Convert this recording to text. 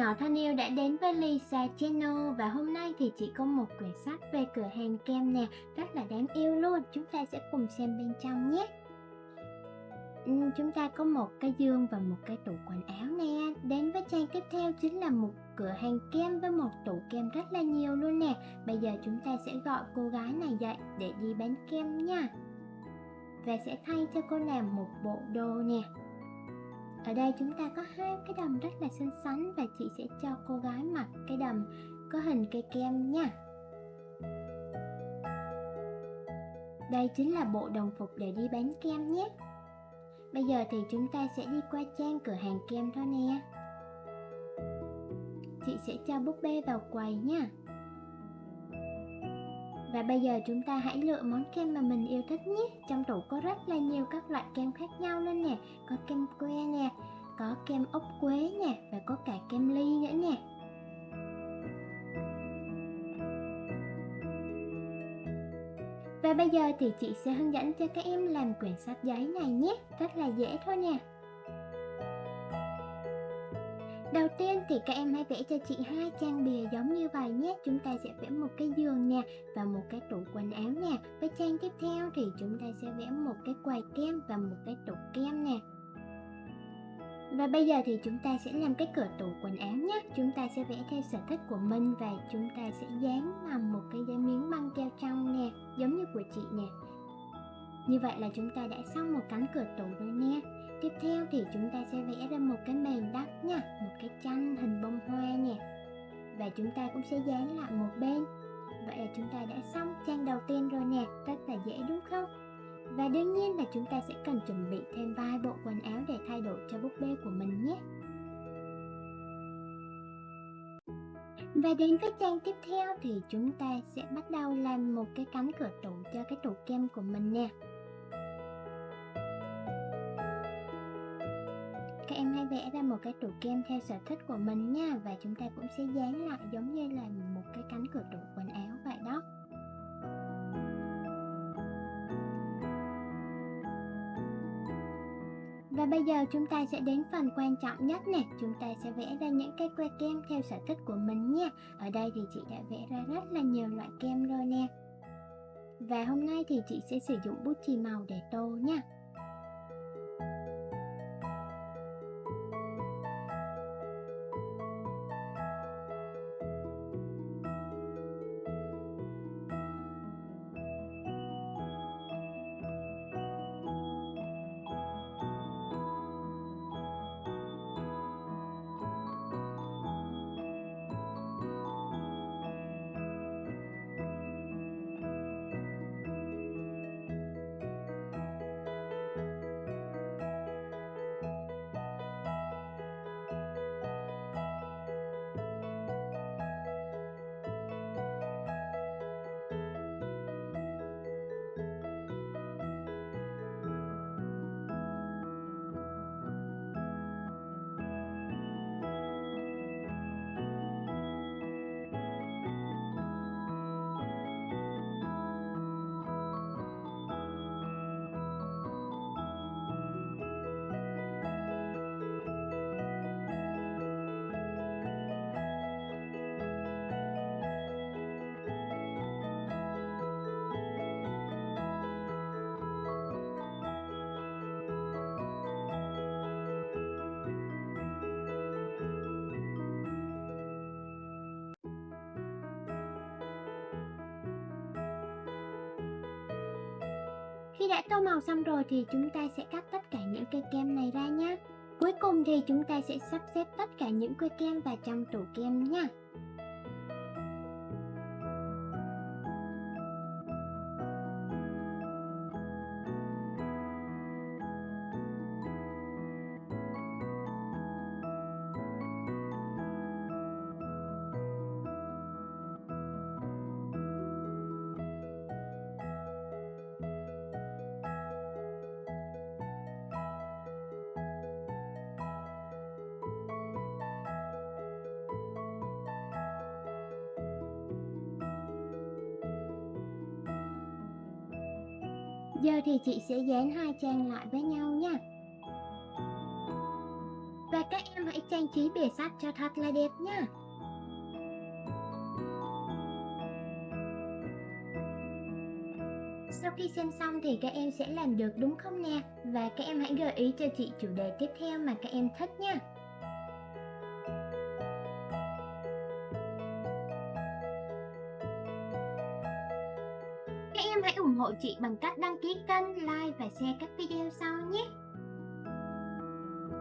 nhỏ thân yêu đã đến với Lisa Channel và hôm nay thì chị có một quyển sách về cửa hàng kem nè, rất là đáng yêu luôn. Chúng ta sẽ cùng xem bên trong nhé. Chúng ta có một cái giường và một cái tủ quần áo nè. Đến với trang tiếp theo chính là một cửa hàng kem với một tủ kem rất là nhiều luôn nè. Bây giờ chúng ta sẽ gọi cô gái này dậy để đi bán kem nha. Và sẽ thay cho cô nàng một bộ đồ nè. Ở đây chúng ta có hai cái đầm rất là xinh xắn và chị sẽ cho cô gái mặc cái đầm có hình cây kem nha. Đây chính là bộ đồng phục để đi bán kem nhé. Bây giờ thì chúng ta sẽ đi qua trang cửa hàng kem thôi nè. Chị sẽ cho búp bê vào quầy nha. Và bây giờ chúng ta hãy lựa món kem mà mình yêu thích nhé. Trong tủ có rất là nhiều các loại kem khác nhau luôn nè. Có kem que nè, có kem ốc quế nè, và có cả kem ly nữa nè. Và bây giờ thì chị sẽ hướng dẫn cho các em làm quyển sách giấy này nhé. Rất là dễ thôi nè. Đầu tiên thì các em hãy vẽ cho chị hai trang bìa giống như vậy nhé. Chúng ta sẽ vẽ một cái giường nè và một cái tủ quần áo nè. Với trang tiếp theo thì chúng ta sẽ vẽ một cái quầy kem và một cái tủ kem nè. Và bây giờ thì chúng ta sẽ làm cái cửa tủ quần áo nhé. Chúng ta sẽ vẽ theo sở thích của mình và chúng ta sẽ dán bằng một cái miếng băng keo trong nè, giống như của chị nè. Như vậy là chúng ta đã xong một cánh cửa tủ rồi nè. Tiếp theo thì chúng ta sẽ vẽ ra một cái mền đắp nha, một cái tranh hình bông hoa nè. Và chúng ta cũng sẽ dán lại một bên. Vậy là chúng ta đã xong trang đầu tiên rồi nè, rất là dễ đúng không? Và đương nhiên là chúng ta sẽ cần chuẩn bị thêm vài bộ quần áo để thay đổi cho búp bê của mình nhé. Và đến với trang tiếp theo thì chúng ta sẽ bắt đầu làm một cái cánh cửa tủ cho cái tủ kem của mình nè. Các em hãy vẽ ra một cái tủ kem theo sở thích của mình nha. Và chúng ta cũng sẽ dán lại giống như là một cái cánh cửa tủ quần áo vậy đó. Và bây giờ chúng ta sẽ đến phần quan trọng nhất nè. Chúng ta sẽ vẽ ra những cái que kem theo sở thích của mình nha. Ở đây thì chị đã vẽ ra rất là nhiều loại kem rồi nè. Và hôm nay thì chị sẽ sử dụng bút chì màu để tô nha. Khi đã tô màu xong rồi thì chúng ta sẽ cắt tất cả những cây kem này ra nhé. Cuối cùng thì chúng ta sẽ sắp xếp tất cả những que kem vào trong tủ kem nha. Giờ thì chị sẽ dán hai trang lại với nhau nha. Và Các em hãy trang trí bìa sách cho thật là đẹp nha. Sau khi xem xong thì các em sẽ làm được đúng không nè? Và các em hãy gợi ý cho chị chủ đề tiếp theo mà các em thích nha. Các em hãy ủng hộ chị bằng cách đăng ký kênh, like và share các video sau nhé.